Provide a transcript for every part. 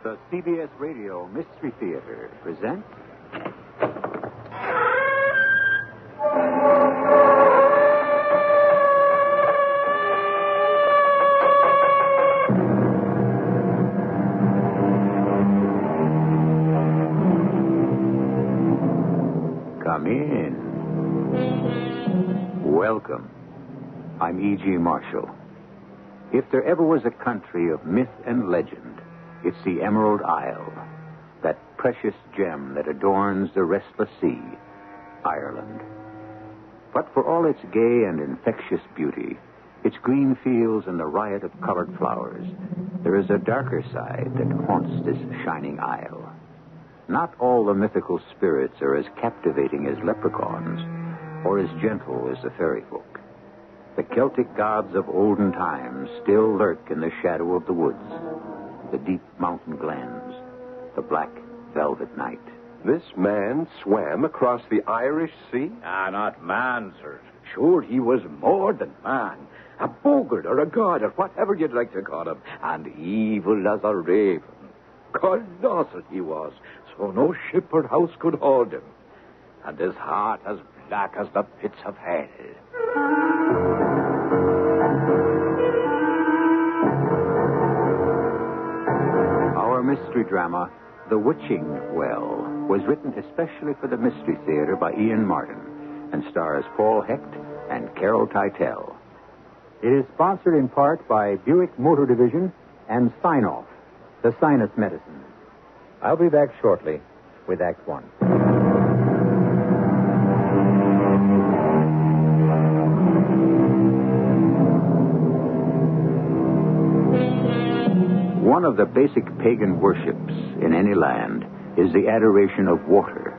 The CBS Radio Mystery Theater presents... Come in. Welcome. I'm E.G. Marshall. If there ever was a country of myth and legend, it's the Emerald Isle, that precious gem that adorns the restless sea, Ireland. But for all its gay and infectious beauty, its green fields and the riot of colored flowers, there is a darker side that haunts this shining isle. Not all the mythical spirits are as captivating as leprechauns, or as gentle as the fairy folk. The Celtic gods of olden times still lurk in the shadow of the woods, the deep mountain glens, the black velvet night. This man swam across the Irish Sea? Not man, sir. Sure, he was more than man. A boggart or a god or whatever you'd like to call him. And evil as a raven. Colossal he was, so no ship or house could hold him. And his heart as black as the pits of hell. Our mystery drama, The Witching Well, was written especially for the Mystery Theater by Ian Martin and stars Paul Hecht and Carol Teitel. It is sponsored in part by Buick Motor Division and Sign-Off, the sinus medicine. I'll be back shortly with Act One. One of the basic pagan worships in any land is the adoration of water.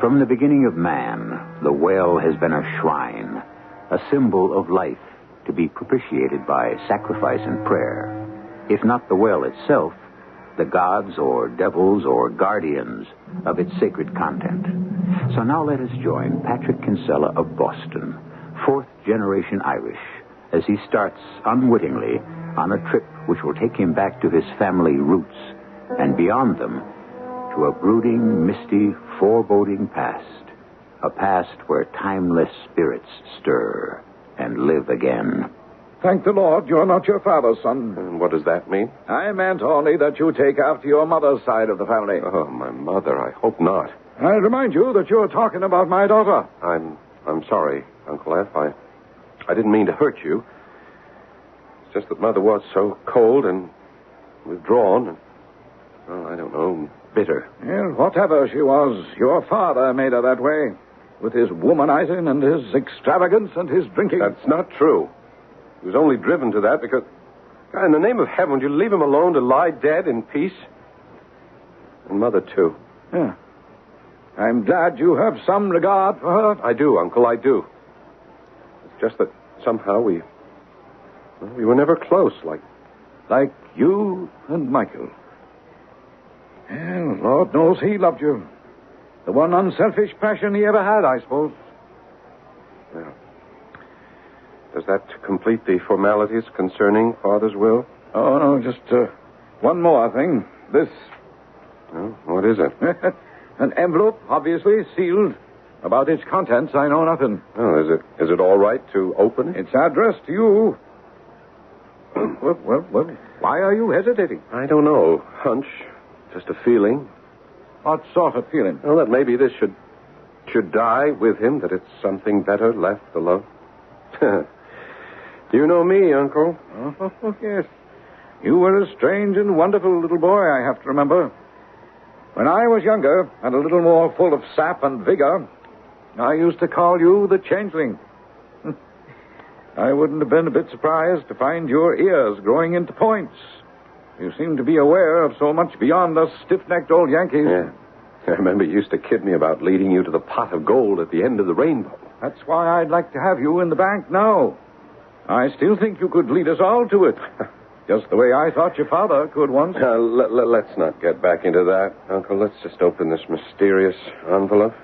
From the beginning of man, the well has been a shrine, a symbol of life to be propitiated by sacrifice and prayer. If not the well itself, the gods or devils or guardians of its sacred content. So now let us join Patrick Kinsella of Boston, fourth-generation Irish, as he starts unwittingly on a trip which will take him back to his family roots and beyond them to a brooding, misty, foreboding past, a past where timeless spirits stir and live again. Thank the Lord you're not your father's son. And what does that mean? I meant only that you take after your mother's side of the family. Oh, my mother, I hope not. I remind you that you're talking about my daughter. I'm sorry, Uncle F. I didn't mean to hurt you. It's just that Mother was so cold and withdrawn and, well, I don't know, bitter. Well, whatever she was, your father made her that way. With his womanizing and his extravagance and his drinking. That's not true. He was only driven to that because... God, in the name of heaven, would you leave him alone to lie dead in peace? And Mother, too. Yeah. I'm glad you have some regard for her. I do, Uncle, I do. It's just that somehow we were never close, like you and Michael. Well, Lord knows he loved you. The one unselfish passion he ever had, I suppose. Yeah. Does that complete the formalities concerning Father's will? Oh, no, just one more thing. This. Oh, what is it? An envelope, obviously, sealed. About its contents, I know nothing. Oh, is it all right to open it? It's addressed to you. Well, why are you hesitating? I don't know. Hunch. Just a feeling. What sort of feeling? Well, that maybe this should die with him, that it's something better left alone. You know me, Uncle. Oh, yes. You were a strange and wonderful little boy, I have to remember. When I was younger and a little more full of sap and vigor, I used to call you the changeling. I wouldn't have been a bit surprised to find your ears growing into points. You seem to be aware of so much beyond us stiff-necked old Yankees. Yeah. I remember you used to kid me about leading you to the pot of gold at the end of the rainbow. That's why I'd like to have you in the bank now. I still think you could lead us all to it. Just the way I thought your father could once. Let's not get back into that, Uncle. Let's just open this mysterious envelope.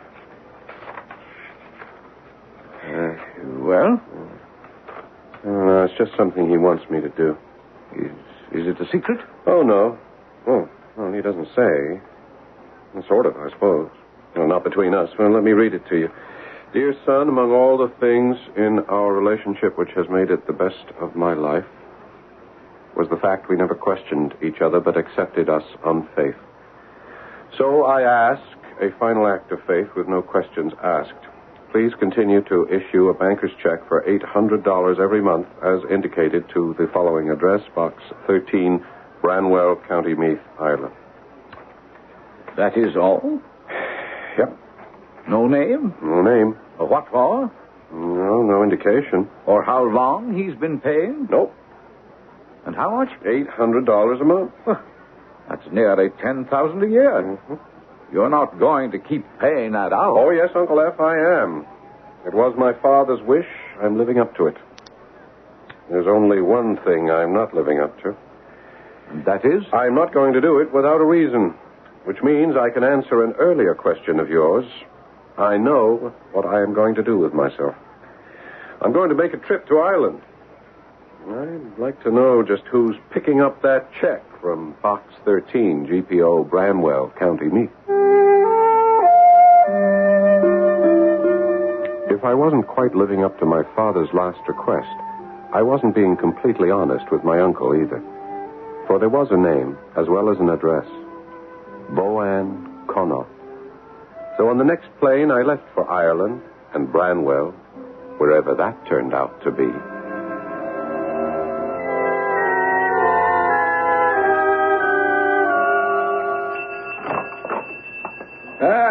Well? No, it's just something he wants me to do. Is it a secret? Oh, no. Oh, doesn't say. Well, sort of, I suppose. Well, not between us. Well, let me read it to you. Dear son, among all the things in our relationship which has made it the best of my life was the fact we never questioned each other but accepted us on faith. So I ask a final act of faith with no questions asked. Please continue to issue a banker's check for $800 every month as indicated to the following address, Box 13, Branwell, County Meath, Ireland. That is all? Yep. No name? No name. What for? No indication. Or how long he's been paying? Nope. And how much? $800 a month. That's nearly $10,000 a year. Mm-hmm. You're not going to keep paying that out. Oh, yes, Uncle F, I am. It was my father's wish. I'm living up to it. There's only one thing I'm not living up to. And that is? I'm not going to do it without a reason, which means I can answer an earlier question of yours. I know what I am going to do with myself. I'm going to make a trip to Ireland. I'd like to know just who's picking up that check from Box 13, GPO, Branwell, County Meath. If I wasn't quite living up to my father's last request, I wasn't being completely honest with my uncle either. For there was a name, as well as an address. Boann Connaught. So on the next plane, I left for Ireland and Branwell, wherever that turned out to be.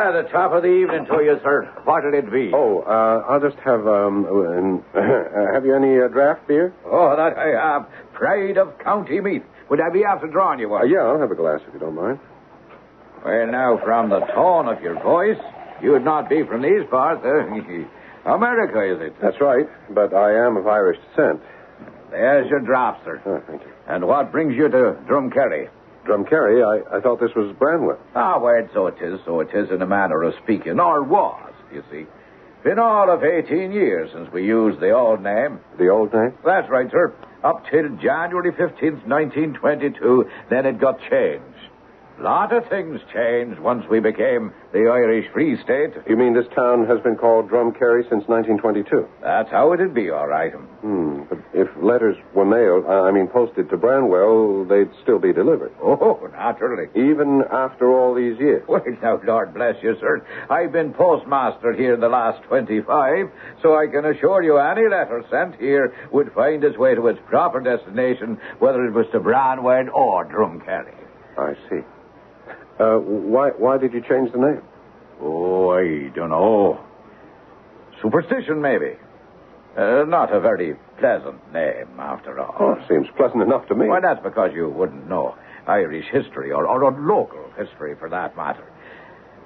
The top of the evening to you, sir. What'll it be? Oh, I'll just have, have you any draft beer? Oh, that I have. Pride of County Meath. Would I be after drawing you one? Yeah, I'll have a glass if you don't mind. Well, now, from the tone of your voice, you'd not be from these parts. America, is it? That's right, but I am of Irish descent. There's your draft, sir. Oh, thank you. And what brings you to Drumcarry? Drumcarry? I thought this was Branwell. Ah, well, so it is in a manner of speaking, or was, you see. Been all of 18 years since we used the old name. The old name? That's right, sir. Up till January 15th, 1922, then it got changed. A lot of things changed once we became the Irish Free State. You mean this town has been called Drumcarry since 1922? That's how it'd be, all right. But if letters were posted to Branwell, they'd still be delivered. Oh, naturally. Even after all these years? Well, now, Lord bless you, sir. I've been postmaster here the last 25, so I can assure you any letter sent here would find its way to its proper destination, whether it was to Branwell or Drumcarry. I see. Why did you change the name? Oh, I don't know. Superstition, maybe. Not a very pleasant name, after all. Oh, seems pleasant enough to me. Well, that's because you wouldn't know Irish history, or local history, for that matter.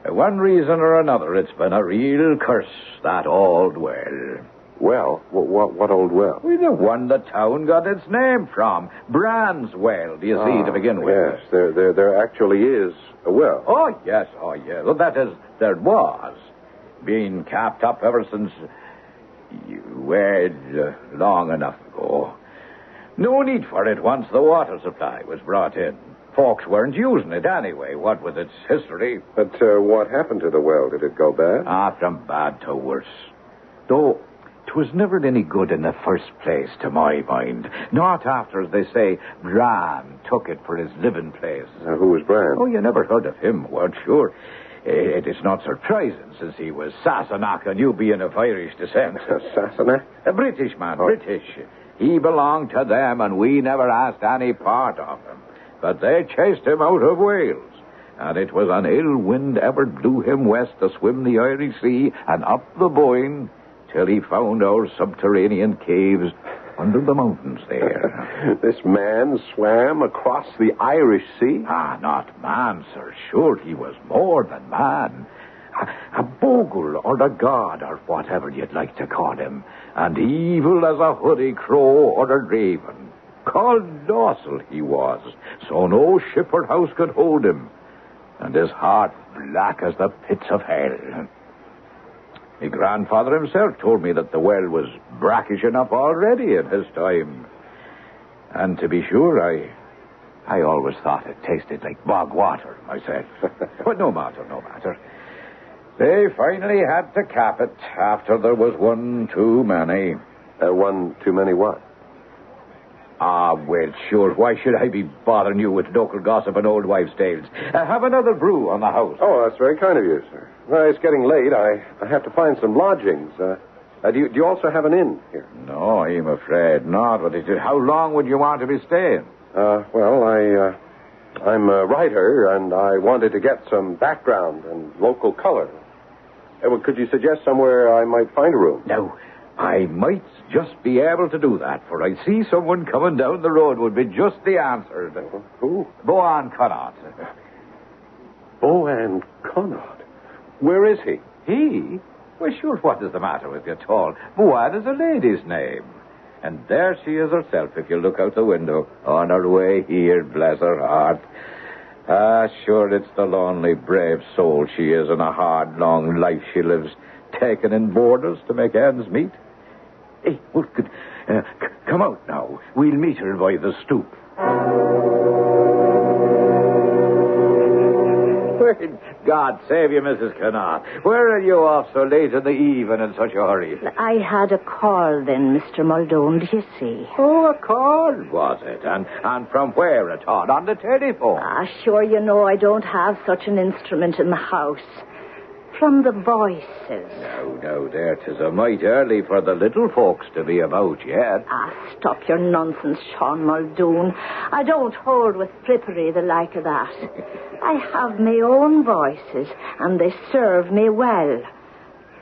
One reason or another, it's been a real curse, that old well. Well? What old well? Well, the one the town got its name from. Bran's Well, do you see, to begin with? Yes, there actually is a well. Oh, yes. Well, that is, there was. Been capped up ever since, long enough ago. No need for it once the water supply was brought in. Folks weren't using it anyway, what with its history. But what happened to the well? Did it go bad? From bad to worse. Though 'twas never any good in the first place, to my mind. Not after, as they say, Bran took it for his living place. Who was Bran? Oh, you never heard of him, weren't sure? It is not surprising, since he was Sassenach, and you being of Irish descent. Sassenach? A British man, British. He belonged to them, and we never asked any part of him. But they chased him out of Wales. And it was an ill wind ever blew him west to swim the Irish Sea and up the Boyne, till he found our subterranean caves under the mountains there. This man swam across the Irish Sea? Not man, sir. Sure, he was more than man. A bogle or a god or whatever you'd like to call him. And evil as a hoodie crow or a raven. Colossal he was, so no ship or house could hold him. And his heart black as the pits of hell. My grandfather himself told me that the well was brackish enough already in his time. And to be sure, I always thought it tasted like bog water myself. But no matter. They finally had to cap it after there was one too many. One too many what? Well, sure. Why should I be bothering you with local gossip and old wives' tales? Have another brew on the house. Oh, that's very kind of you, sir. Well, it's getting late. I have to find some lodgings. Do you also have an inn here? No, I'm afraid not. But how long would you want to be staying? I'm a writer, and I wanted to get some background and local color. Could you suggest somewhere I might find a room? No, I might just be able to do that, for I see someone coming down the road would be just the answer. Who? Boan Connaught. Boan Connaught? Where is he? He? Well, sure, what is the matter with you at all? Boan is a lady's name. And there she is herself, if you look out the window, on her way here, bless her heart. Sure, it's the lonely, brave soul she is, and a hard, long life she lives, taken in boarders to make ends meet. Hey, come out now. We'll meet her by the stoop. God save you, Mrs. Connaught. Where are you off so late in the eve and in such a hurry? I had a call then, Mr. Muldoon, do you see? Oh, a call, was it? And from where at all? On the telephone? Sure, you know I don't have such an instrument in the house. From the voices. No, there, 'tis a mite early for the little folks to be about yet. Stop your nonsense, Sean Muldoon. I don't hold with frippery the like of that. I have my own voices, and they serve me well.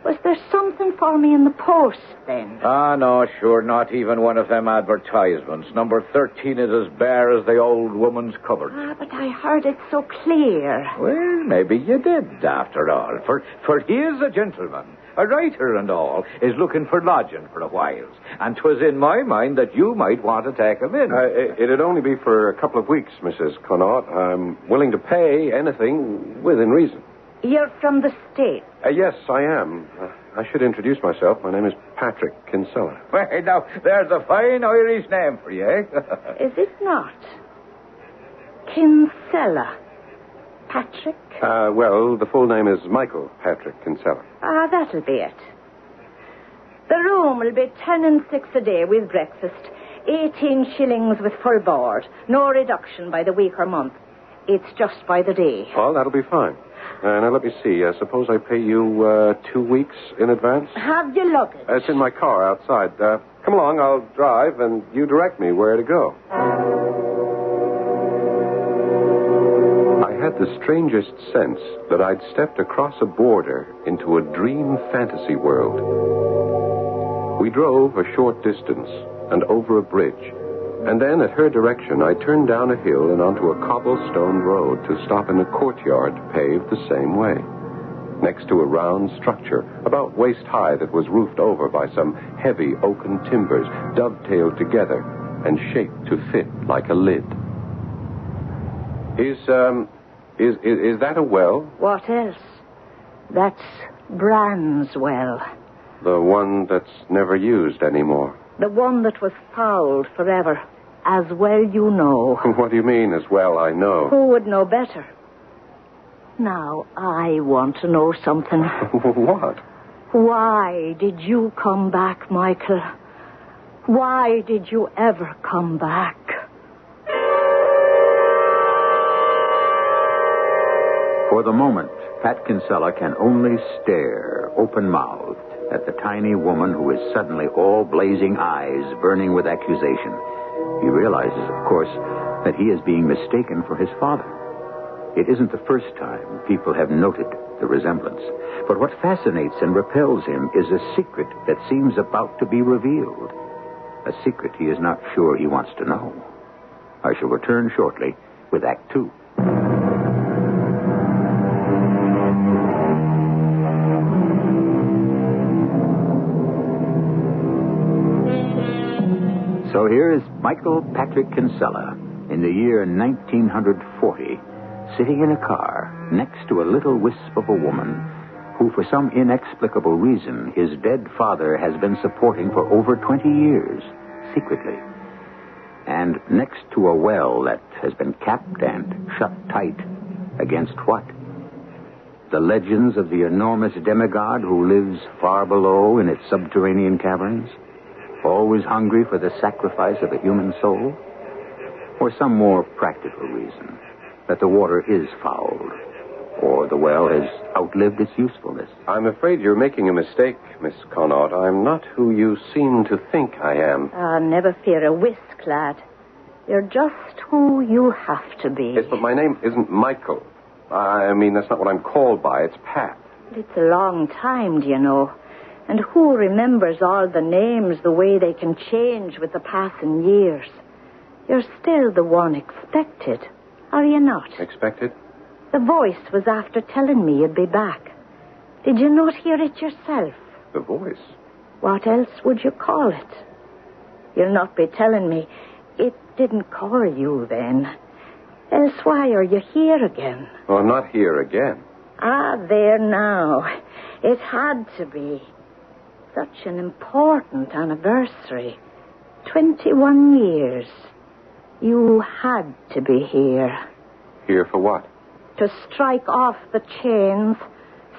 Was there something for me in the post, then? No, sure, not even one of them advertisements. Number 13 is as bare as the old woman's cupboard. But I heard it so clear. Well, maybe you did, after all. For he is a gentleman, a writer and all, is looking for lodging for a while. And 'twas in my mind that you might want to take him in. It'd only be for a couple of weeks, Mrs. Connaught. I'm willing to pay anything within reason. You're from the States? Yes, I am. I should introduce myself. My name is Patrick Kinsella. Well, now, there's a fine Irish name for you, eh? Is it not? Kinsella. Patrick? Well, the full name is Michael Patrick Kinsella. That'll be it. The room will be 10 and 6 a day with breakfast. 18 shillings with full board. No reduction by the week or month. It's just by the day. Well, that'll be fine. Now, let me see. Suppose I pay you 2 weeks in advance? Have you luggage? It's in my car outside. Come along, I'll drive, and you direct me where to go. I had the strangest sense that I'd stepped across a border into a dream fantasy world. We drove a short distance and over a bridge. And then, at her direction, I turned down a hill and onto a cobblestone road to stop in a courtyard paved the same way, next to a round structure about waist high that was roofed over by some heavy oaken timbers dovetailed together and shaped to fit like a lid. Is that a well? What else? That's Bran's well. The one that's never used anymore. The one that was fouled forever. As well you know. What do you mean, as well I know? Who would know better? Now, I want to know something. What? Why did you come back, Michael? Why did you ever come back? For the moment, Pat Kinsella can only stare, open-mouthed, at the tiny woman who is suddenly all blazing eyes, burning with accusation. He realizes, of course, that he is being mistaken for his father. It isn't the first time people have noted the resemblance. But what fascinates and repels him is a secret that seems about to be revealed. A secret he is not sure he wants to know. I shall return shortly with Act 2. So here is Michael Patrick Kinsella in the year 1940, sitting in a car next to a little wisp of a woman who, for some inexplicable reason, his dead father has been supporting for over 20 years, secretly. And next to a well that has been capped and shut tight, against what? The legends of the enormous demigod who lives far below in its subterranean caverns, always hungry for the sacrifice of a human soul? Or some more practical reason, that the water is fouled, or the well has outlived its usefulness? I'm afraid you're making a mistake, Miss Connaught. I'm not who you seem to think I am. Never fear a whisk, lad. You're just who you have to be. Yes, but my name isn't Michael. I mean, that's not what I'm called by. It's Pat. It's a long time, do you know? And who remembers all the names the way they can change with the passing years? You're still the one expected, are you not? Expected? The voice was after telling me you'd be back. Did you not hear it yourself? The voice? What else would you call it? You'll not be telling me it didn't call you then. Else why are you here again? Well, I'm not here again. There now. It had to be. Such an important anniversary. 21 years. You had to be here. Here for what? To strike off the chains,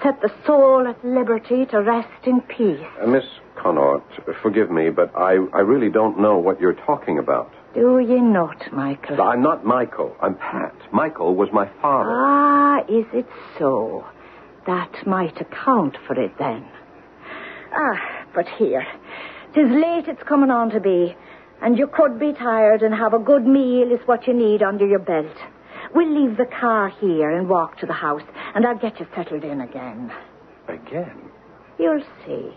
set the soul at liberty to rest in peace. Miss Connaught, forgive me, but I really don't know what you're talking about. Do you not, Michael? I'm not Michael. I'm Pat. Michael was my father. Is it so? That might account for it then. But here. 'Tis late it's coming on to be, and you could be tired and have a good meal is what you need under your belt. We'll leave the car here and walk to the house, and I'll get you settled in again. Again? You'll see.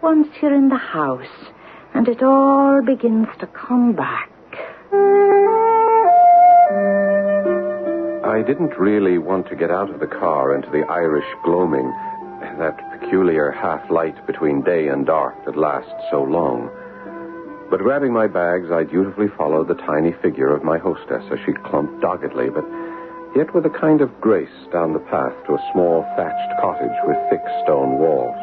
Once you're in the house, and it all begins to come back. I didn't really want to get out of the car into the Irish gloaming, that peculiar half-light between day and dark that lasts so long. But grabbing my bags, I dutifully followed the tiny figure of my hostess as she clumped doggedly, but yet with a kind of grace down the path to a small thatched cottage with thick stone walls.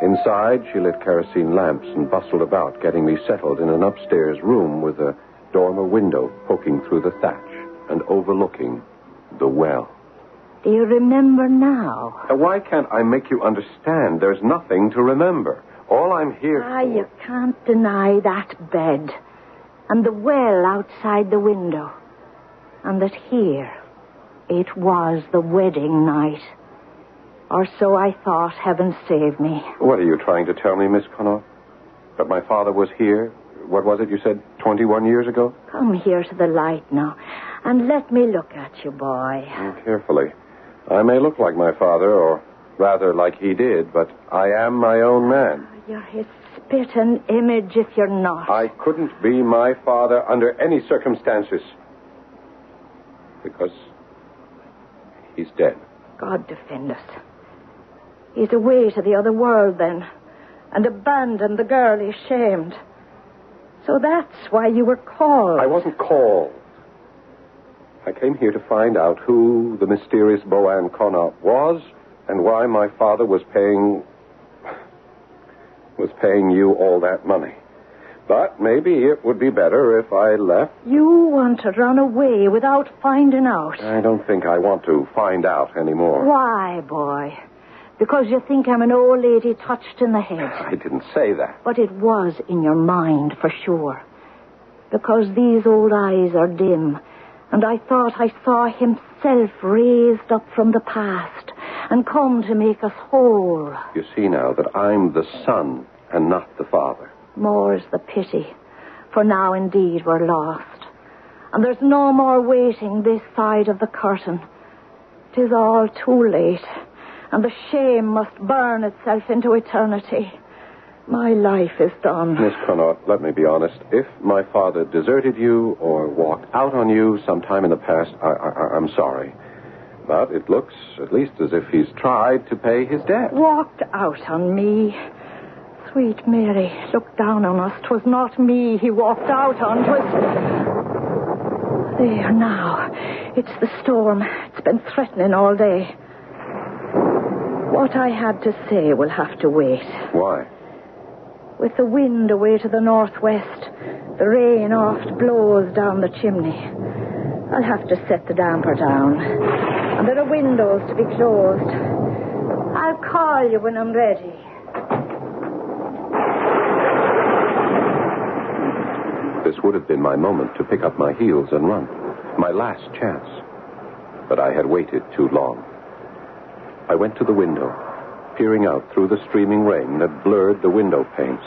Inside, she lit kerosene lamps and bustled about, getting me settled in an upstairs room with a dormer window poking through the thatch and overlooking the well. Do you remember now? Why can't I make you understand? There's nothing to remember. All I'm here for... You can't deny that bed and the well outside the window, and that here it was the wedding night. Or so I thought, heaven save me. What are you trying to tell me, Miss Connaught? That my father was here? What was it you said, 21 years ago? Come here to the light now, and let me look at you, boy. Carefully. I may look like my father, or rather like he did, but I am my own man. You're his spit-and image if you're not. I couldn't be my father under any circumstances. Because he's dead. God defend us. He's away to the other world, then, and abandoned the girl he shamed. So that's why you were called. I wasn't called. I came here to find out who the mysterious Boann Connaught was and why my father was paying you all that money. But maybe it would be better if I left. You want to run away without finding out. I don't think I want to find out anymore. Why, boy? Because you think I'm an old lady touched in the head. I didn't say that. But it was in your mind, for sure. Because these old eyes are dim, and I thought I saw himself raised up from the past and come to make us whole. You see now that I'm the son and not the father. More's the pity, for now indeed we're lost. And there's no more waiting this side of the curtain. 'Tis all too late, and the shame must burn itself into eternity. My life is done. Miss Connaught, let me be honest. If my father deserted you or walked out on you sometime in the past, I'm sorry. But it looks at least as if he's tried to pay his debt. Walked out on me? Sweet Mary, look down on us. 'Twas not me he walked out on. 'Twas... There now. It's the storm. It's been threatening all day. What I had to say will have to wait. Why? With the wind away to the northwest, The rain oft blows down the chimney. I'll have to set the damper down. And there are windows to be closed. I'll call you when I'm ready. This would have been my moment to pick up my heels and run. My last chance. But I had waited too long. I went to the window, peering out through the streaming rain that blurred the window panes.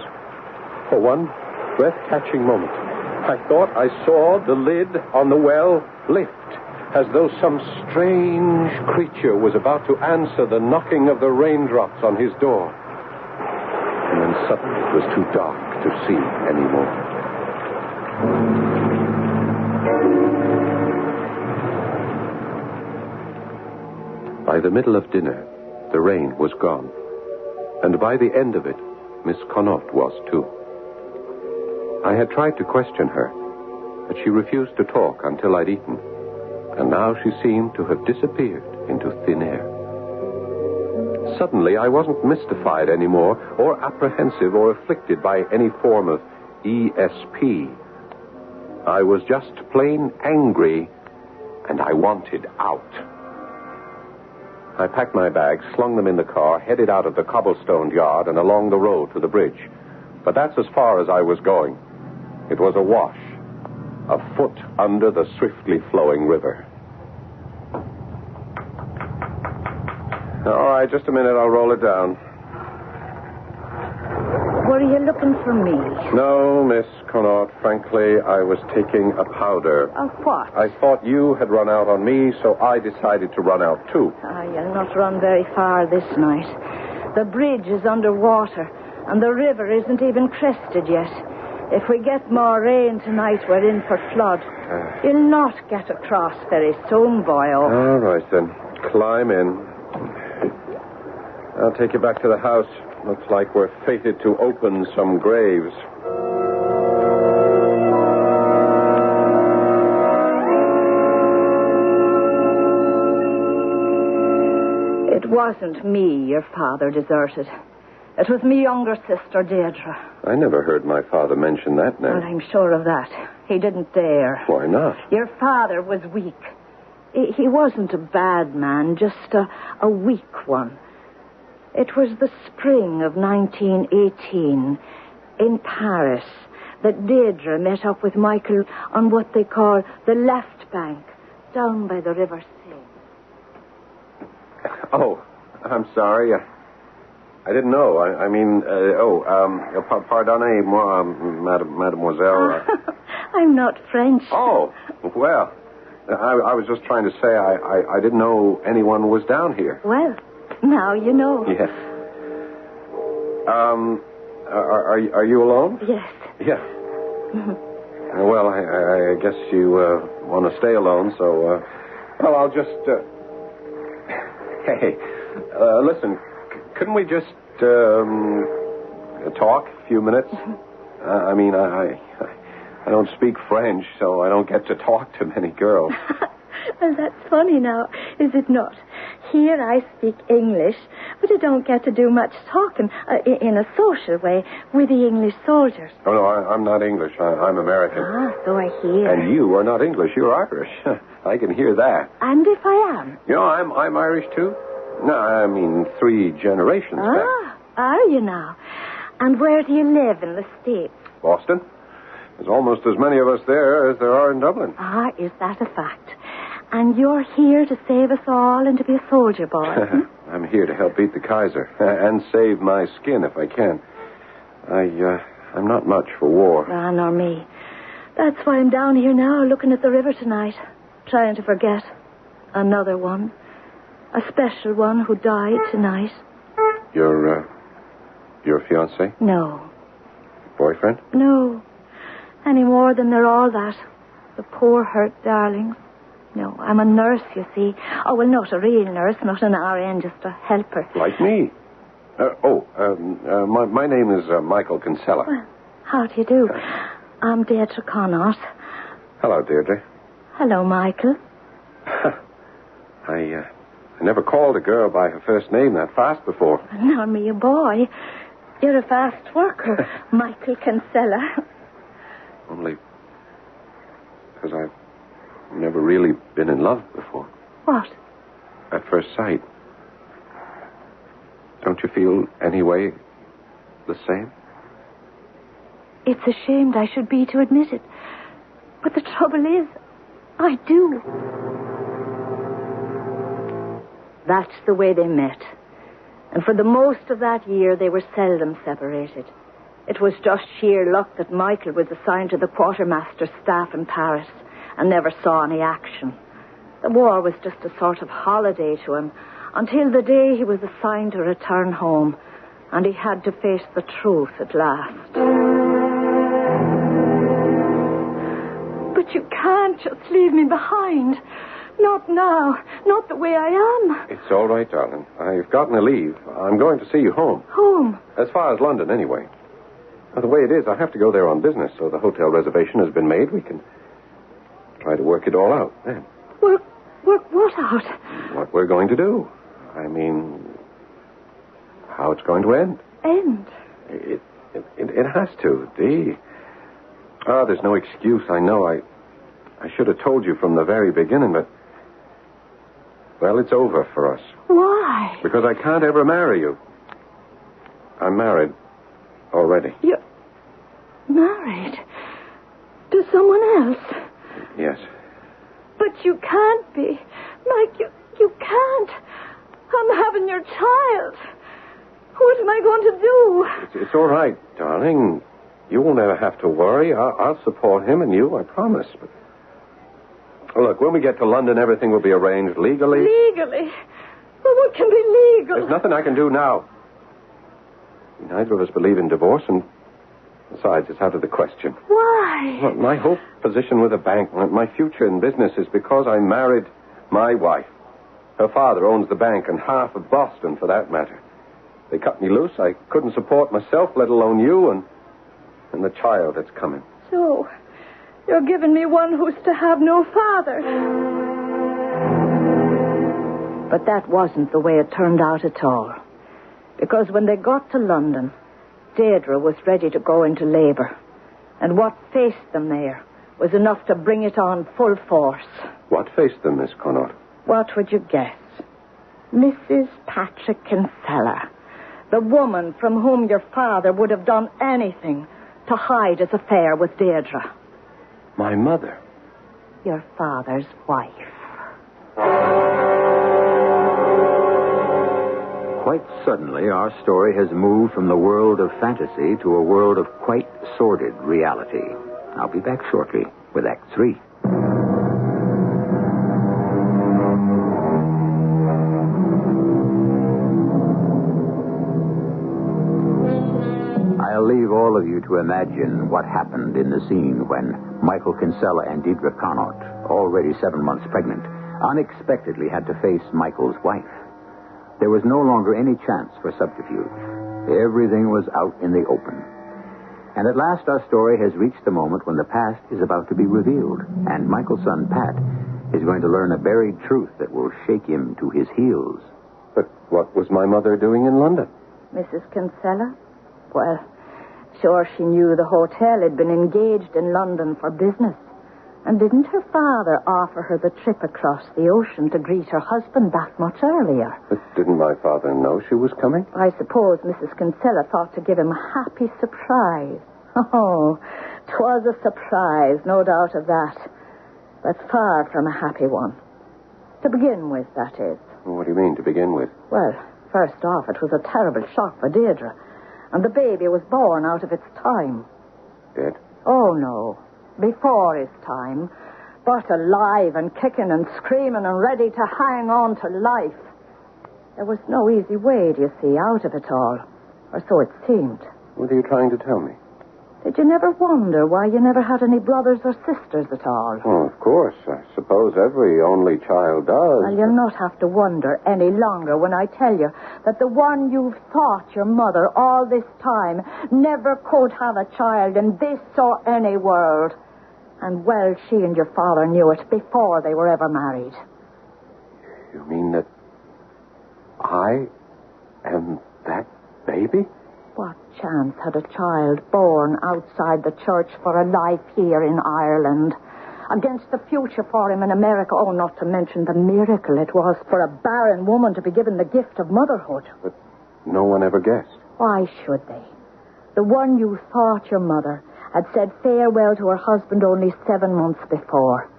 For one breath-catching moment, I thought I saw the lid on the well lift, as though some strange creature was about to answer the knocking of the raindrops on his door. And then suddenly it was too dark to see anymore. By the middle of dinner, the rain was gone. And by the end of it, Miss Connaught was too. I had tried to question her, but she refused to talk until I'd eaten. And now she seemed to have disappeared into thin air. Suddenly, I wasn't mystified anymore, or apprehensive, or afflicted by any form of ESP. I was just plain angry, and I wanted out. I packed my bags, slung them in the car, headed out of the cobblestoned yard and along the road to the bridge. But that's as far as I was going. It was awash, a foot under the swiftly flowing river. All right, just a minute, I'll roll it down. Were you looking for me? No, Miss Connaught. Frankly, I was taking a powder. Of what? I thought you had run out on me, so I decided to run out, too. You'll not run very far this night. The bridge is under water, and the river isn't even crested yet. If we get more rain tonight, we're in for flood. You'll not get across very soon, boyo. All right, then. Climb in. I'll take you back to the house. Looks like we're fated to open some graves. It wasn't me your father deserted. It was me younger sister, Deirdre. I never heard my father mention that name. Well, I'm sure of that. He didn't dare. Why not? Your father was weak. He wasn't a bad man, just a weak one. It was the spring of 1918 in Paris that Deirdre met up with Michael on what they call the left bank, down by the River Seine. Oh, I'm sorry. I didn't know. Pardonnez-moi, mademoiselle. I'm not French. Oh, well, I was just trying to say I didn't know anyone was down here. Well, now you know. Yes. Are you alone? Yes. Yeah. Well, I guess you want to stay alone, so, well, I'll just, hey, listen, couldn't we just, talk a few minutes? I don't speak French, so I don't get to talk to many girls. Well, that's funny now, is it not? Here I speak English, but I don't get to do much talking in a social way with the English soldiers. Oh, no, I'm not English. I'm American. Ah, so I hear. And you are not English. You're Irish. I can hear that. And if I am? You know, I'm Irish, too. No, I mean 3 generations back. Ah, are you now? And where do you live in the States? Boston. There's almost as many of us there as there are in Dublin. Ah, is that a fact? And you're here to save us all and to be a soldier boy? I'm here to help beat the Kaiser and save my skin if I can. I'm not much for war. Ah, nor me. That's why I'm down here now looking at the river tonight, trying to forget another one. A special one who died tonight. Your fiancé? No. Boyfriend? No. Any more than they're all that. The poor hurt darlings. No, I'm a nurse, you see. Oh, well, not a real nurse, not an RN, just a helper. Like me. My name is Michael Kinsella. Well, how do you do? I'm Deirdre Connaught. Hello, Deirdre. Hello, Michael. I never called a girl by her first name that fast before. Nor me a boy. You're a fast worker, Michael Kinsella. Only because I've never really been in love before. What? At first sight. Don't you feel any way the same? It's ashamed I should be to admit it. But the trouble is, I do. That's the way they met. And for the most of that year, they were seldom separated. It was just sheer luck that Michael was assigned to the quartermaster's staff in Paris and never saw any action. The war was just a sort of holiday to him until the day he was assigned to return home, and he had to face the truth at last. But you can't just leave me behind. Not now. Not the way I am. It's all right, darling. I've gotten a leave. I'm going to see you home. Home? As far as London, anyway. Now, the way it is, I have to go there on business, so the hotel reservation has been made. We can try to work it all out then. Work what out? What we're going to do. I mean, how it's going to end. End? It has to, Dee. There's no excuse, I know. I should have told you from the very beginning, but... Well, it's over for us. Why? Because I can't ever marry you. I'm married already. You're married? To someone else? Yes. But you can't be. Mike, you can't. I'm having your child. What am I going to do? It's all right, darling. You won't ever have to worry. I'll support him and you, I promise. But look, when we get to London, everything will be arranged legally. Legally? Well, what can be legal? There's nothing I can do now. Neither of us believe in divorce, and besides, it's out of the question. Why? Well, my whole position with the bank, my future in business is because I married my wife. Her father owns the bank and half of Boston, for that matter. They cut me loose. I couldn't support myself, let alone you, and the child that's coming. So, you're giving me one who's to have no father. But that wasn't the way it turned out at all. Because when they got to London, Deirdre was ready to go into labor. And what faced them there was enough to bring it on full force. What faced them, Miss Connaught? What would you guess? Mrs. Patrick Kinsella. The woman from whom your father would have done anything to hide his affair with Deirdre. My mother? Your father's wife. Quite suddenly, our story has moved from the world of fantasy to a world of quite sordid reality. I'll be back shortly with Act 3. I'll leave all of you to imagine what happened in the scene when Michael Kinsella and Deirdre Connaught, already 7 months pregnant, unexpectedly had to face Michael's wife. There was no longer any chance for subterfuge. Everything was out in the open. And at last our story has reached the moment when the past is about to be revealed, and Michael's son, Pat, is going to learn a buried truth that will shake him to his heels. But what was my mother doing in London? Mrs. Kinsella? Well, sure she knew the hotel had been engaged in London for business. And didn't her father offer her the trip across the ocean to greet her husband that much earlier? But didn't my father know she was coming? I suppose Mrs. Kinsella thought to give him a happy surprise. Oh, 'twas a surprise, no doubt of that. But far from a happy one. To begin with, that is. What do you mean, to begin with? Well, first off, it was a terrible shock for Deirdre. And the baby was born out of its time. Dead? Oh, no. Before his time. But alive and kicking and screaming and ready to hang on to life. There was no easy way, do you see, out of it all. Or so it seemed. What are you trying to tell me? Did you never wonder why you never had any brothers or sisters at all? Oh, of course. I suppose every only child does. Well, you'll not have to wonder any longer when I tell you that the one you've thought your mother all this time never could have a child in this or any world. And, well, she and your father knew it before they were ever married. You mean that I am that baby? What chance had a child born outside the church for a life here in Ireland, against the future for him in America, oh, not to mention the miracle it was for a barren woman to be given the gift of motherhood. But no one ever guessed. Why should they? The one you thought your mother had said farewell to her husband only 7 months before.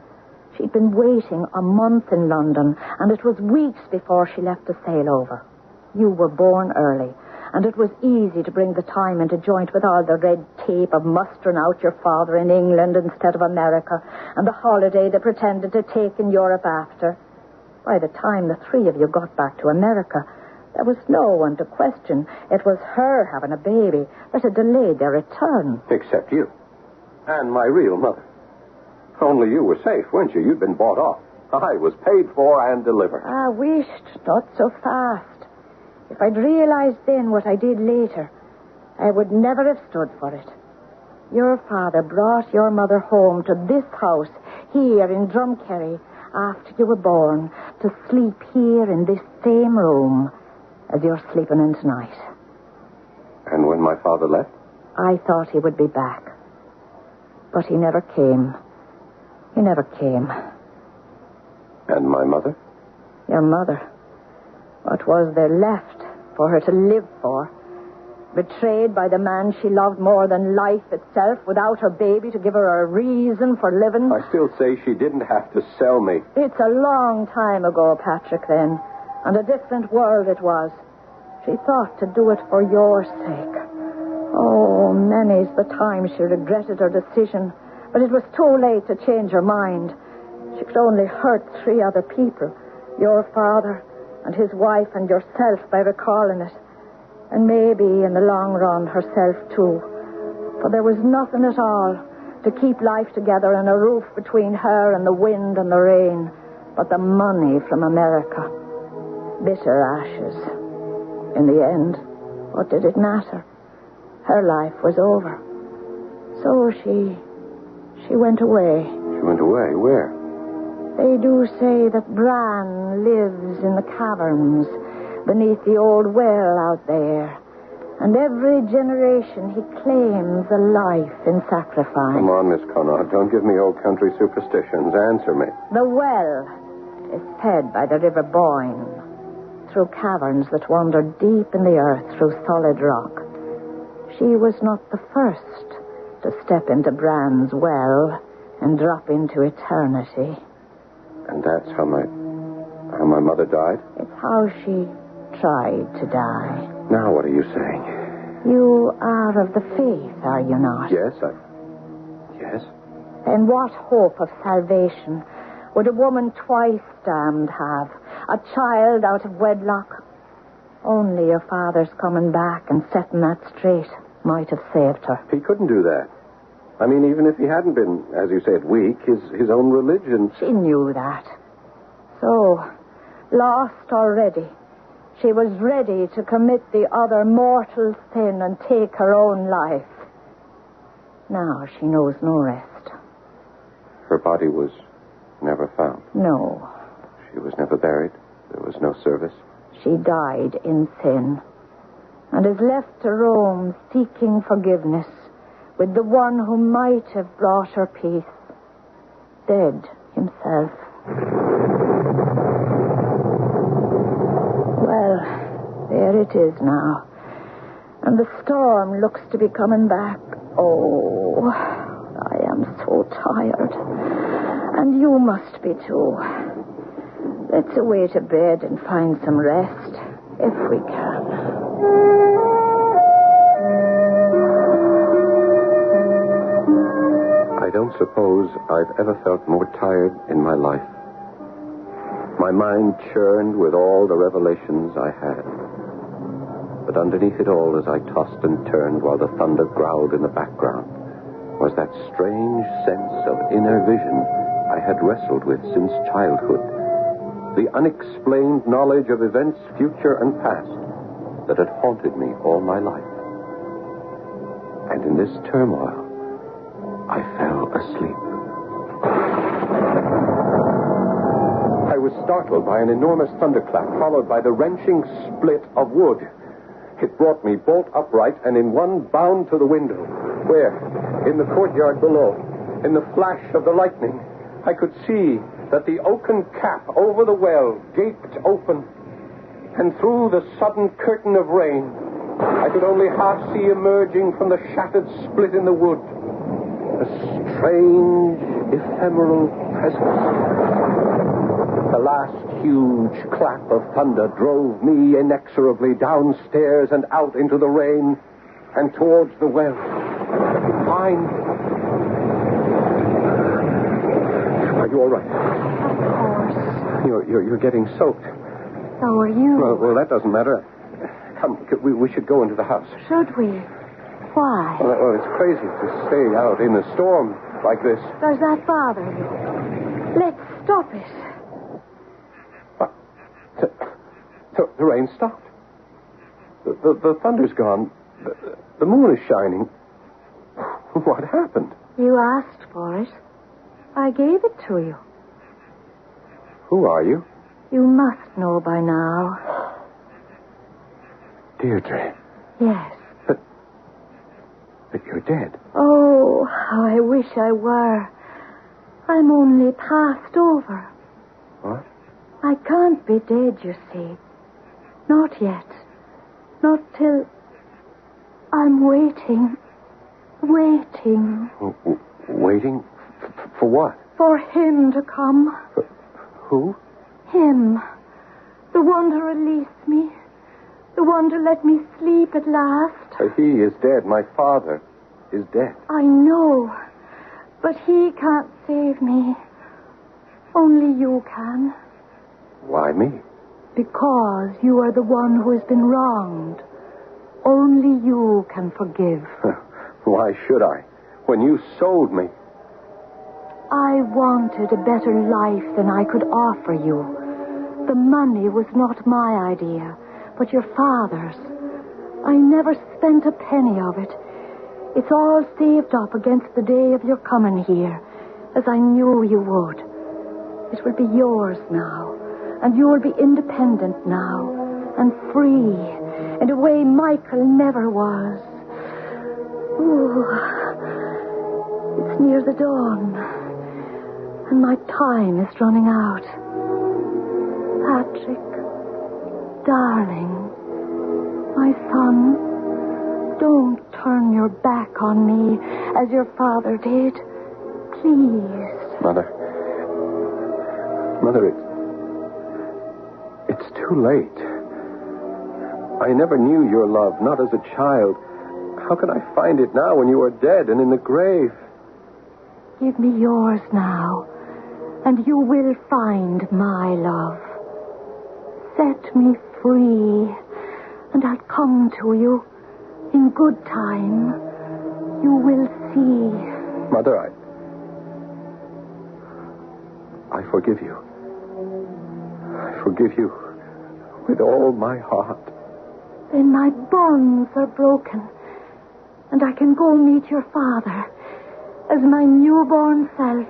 She'd been waiting a month in London, and it was weeks before she left to sail over. You were born early, and it was easy to bring the time into joint with all the red tape of mustering out your father in England instead of America, and the holiday they pretended to take in Europe after. By the time the three of you got back to America, there was no one to question. It was her having a baby that had delayed their return. Except you. And my real mother. Only you were safe, weren't you? You'd been bought off. I was paid for and delivered. I wished not so fast. If I'd realized then what I did later, I would never have stood for it. Your father brought your mother home to this house here in Drumkerry after you were born to sleep here in this same room as you're sleeping in tonight. And when my father left? I thought he would be back. But he never came. He never came. And my mother? Your mother. What was there left for her to live for? Betrayed by the man she loved more than life itself, without her baby to give her a reason for living. I still say she didn't have to sell me. It's a long time ago, Patrick, then. And a different world it was. She thought to do it for your sake. Oh, many's the time she regretted her decision. But it was too late to change her mind. She could only hurt 3 other people. Your father and his wife and yourself by recalling it. And maybe, in the long run, herself too. For there was nothing at all to keep life together and a roof between her and the wind and the rain but the money from America. Bitter ashes. In the end, what did it matter? Her life was over. So she went away. She went away? Where? They do say that Bran lives in the caverns beneath the old well out there. And every generation he claims a life in sacrifice. Come on, Miss Conrad. Don't give me old country superstitions. Answer me. The well is fed by the River Boyne through caverns that wander deep in the earth through solid rock. She was not the first to step into Bran's well and drop into eternity. And that's how my mother died? It's how she tried to die. Now what are you saying? You are of the faith, are you not? Yes, Yes? Then what hope of salvation would a woman twice damned have? A child out of wedlock? Only your father's coming back and setting that straight might have saved her. He couldn't do that. I mean, even if he hadn't been, as you said, weak, his own religion... She knew that. So, lost already, she was ready to commit the other mortal sin and take her own life. Now she knows no rest. Her body was never found? No. She was never buried? There was no service? She died in sin and is left to roam seeking forgiveness with the one who might have brought her peace, dead himself. Well, there it is now. And the storm looks to be coming back. Oh, I am so tired. And you must be too. Let's away to bed and find some rest, if we can. I don't suppose I've ever felt more tired in my life. My mind churned with all the revelations I had. But underneath it all, as I tossed and turned while the thunder growled in the background, was that strange sense of inner vision I had wrestled with since childhood. The unexplained knowledge of events, future and past, that had haunted me all my life. And in this turmoil, I fell asleep. I was startled by an enormous thunderclap, followed by the wrenching split of wood. It brought me bolt upright and in one bound to the window, where, in the courtyard below, in the flash of the lightning, I could see that the oaken cap over the well gaped open, and through the sudden curtain of rain, I could only half see emerging from the shattered split in the wood a strange, ephemeral presence. The last huge clap of thunder drove me inexorably downstairs and out into the rain and towards the well. Fine. Are you all right? Of course. You're getting soaked. So are you. Well, that doesn't matter. Come, we should go into the house. Should we? Why? Well, it's crazy to stay out in a storm like this. Does that bother you? Let's stop it. The rain stopped. The thunder's gone. The moon is shining. What happened? You asked for it. I gave it to you. Who are you? You must know by now. Deirdre. Yes. But you're dead. Oh, how I wish I were. I'm only passed over. What? I can't be dead, you see. Not yet. Not till... I'm waiting. Waiting. Waiting? For what? For him to come. Who? Him. The one to release me. The one to let me sleep at last. He is dead. My father is dead. I know. But he can't save me. Only you can. Why me? Because you are the one who has been wronged. Only you can forgive. Why should I? When you sold me. I wanted a better life than I could offer you. The money was not my idea, but your father's. I never spent a penny of it. It's all saved up against the day of your coming here, as I knew you would. It will be yours now, and you will be independent now, and free, in a way Michael never was. Ooh, it's near the dawn, and my time is running out. Patrick, darling, my son, don't turn your back on me as your father did. Please. Mother, it's too late. I never knew your love, not as a child. How can I find it now when you are dead and in the grave? Give me yours now, and you will find my love. Set me free, and I'll come to you in good time. You will see. Mother, I forgive you. I forgive you with all my heart. Then my bonds are broken, and I can go meet your father as my newborn self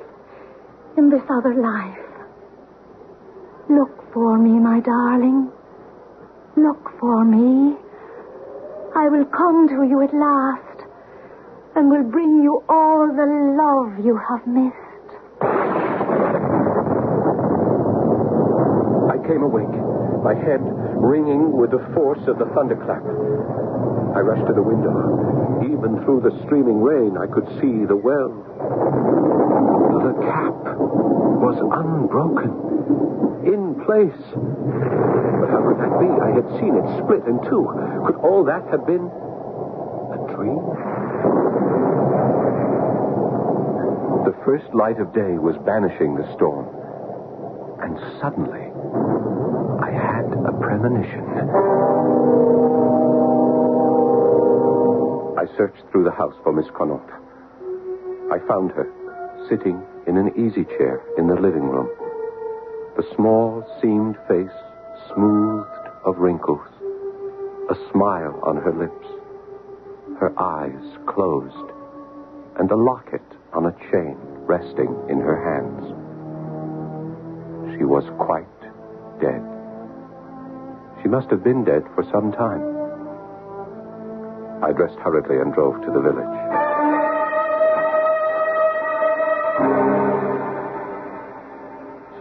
in this other life. Look for me, my darling. Look for me. I will come to you at last and will bring you all the love you have missed. I came awake, my head ringing with the force of the thunderclap. I rushed to the window. Even through the streaming rain, I could see the well. The cap was unbroken, in place. But how could that be? I had seen it split in two. Could all that have been a dream? The first light of day was banishing the storm. And suddenly, I had a premonition. I searched through the house for Miss Connaught. I found her sitting in an easy chair in the living room. The small, seamed face smoothed of wrinkles, a smile on her lips, her eyes closed, and a locket on a chain resting in her hands. She was quite dead. She must have been dead for some time. I dressed hurriedly and drove to the village.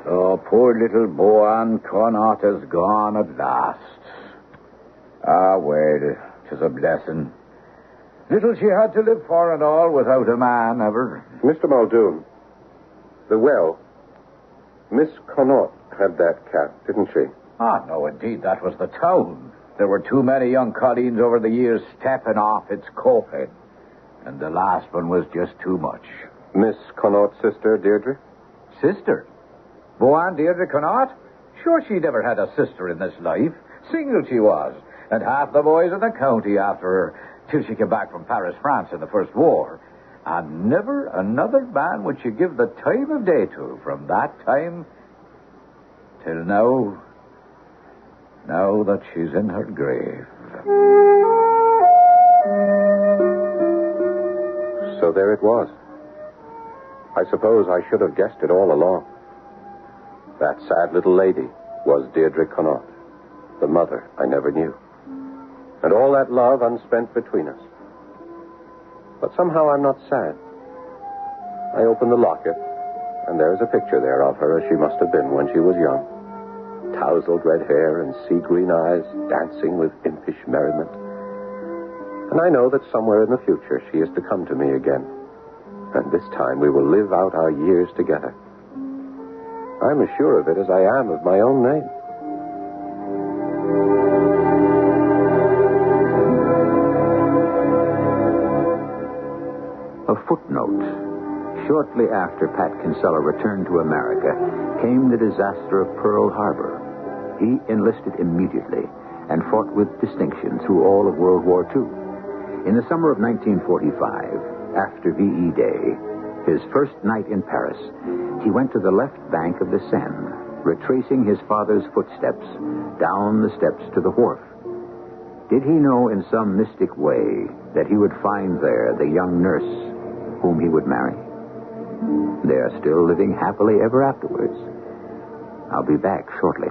So poor little Boan Connaught is gone at last. Ah, well, 'tis a blessing. Little she had to live for and all without a man ever. Mr. Muldoon, the well. Miss Connaught had that cat, didn't she? Ah, no, indeed, that was the town. There were too many young colleens over the years stepping off its cokehead. And the last one was just too much. Miss Connaught's sister, Deirdre? Sister? Boan Deirdre Connaught? Sure, she never had a sister in this life. Single she was. And half the boys in the county after her, till she came back from Paris, France in the First War. And never another man would she give the time of day to from that time till now. Now that she's in her grave. So there it was. I suppose I should have guessed it all along. That sad little lady was Deirdre Connaught, the mother I never knew. And all that love unspent between us. But somehow I'm not sad. I open the locket, and there's a picture there of her as she must have been when she was young. Tousled red hair and sea-green eyes, dancing with impish merriment. And I know that somewhere in the future she is to come to me again. And this time we will live out our years together. I'm as sure of it as I am of my own name. A footnote. Shortly after Pat Kinsella returned to America came the disaster of Pearl Harbor. He enlisted immediately and fought with distinction through all of World War II. In the summer of 1945, after VE Day, his first night in Paris, he went to the left bank of the Seine, retracing his father's footsteps down the steps to the wharf. Did he know in some mystic way that he would find there the young nurse whom he would marry? They are still living happily ever afterwards. I'll be back shortly.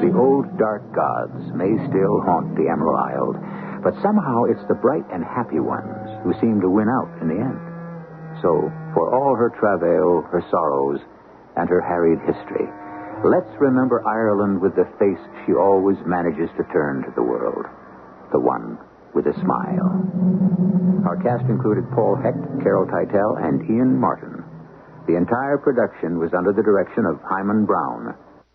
The old dark gods may still haunt the Emerald Isle, but somehow it's the bright and happy ones who seem to win out in the end. So, for all her travail, her sorrows, and her harried history, let's remember Ireland with the face she always manages to turn to the world. The one with a smile. Our cast included Paul Hecht, Carol Teitel, and Ian Martin. The entire production was under the direction of Hyman Brown.